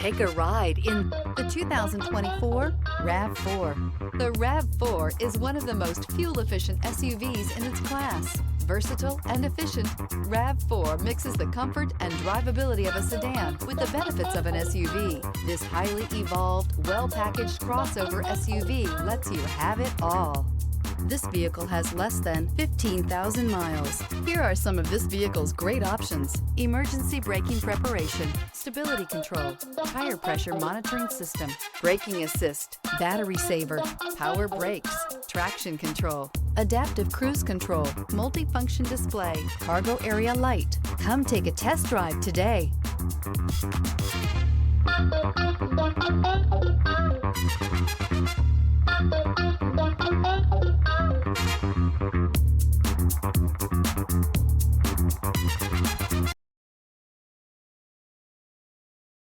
Take a ride in the 2024 RAV4. The RAV4 is one of the most fuel-efficient SUVs in its class. Versatile and efficient, RAV4 mixes the comfort and drivability of a sedan with the benefits of an SUV. This highly evolved, well-packaged crossover SUV lets you have it all. This vehicle has less than 15,000 miles. Here are some of this vehicle's great options: emergency braking preparation, stability control, tire pressure monitoring system, braking assist, battery saver, power brakes, traction control, adaptive cruise control, multifunction display, cargo area light. Come take a test drive today.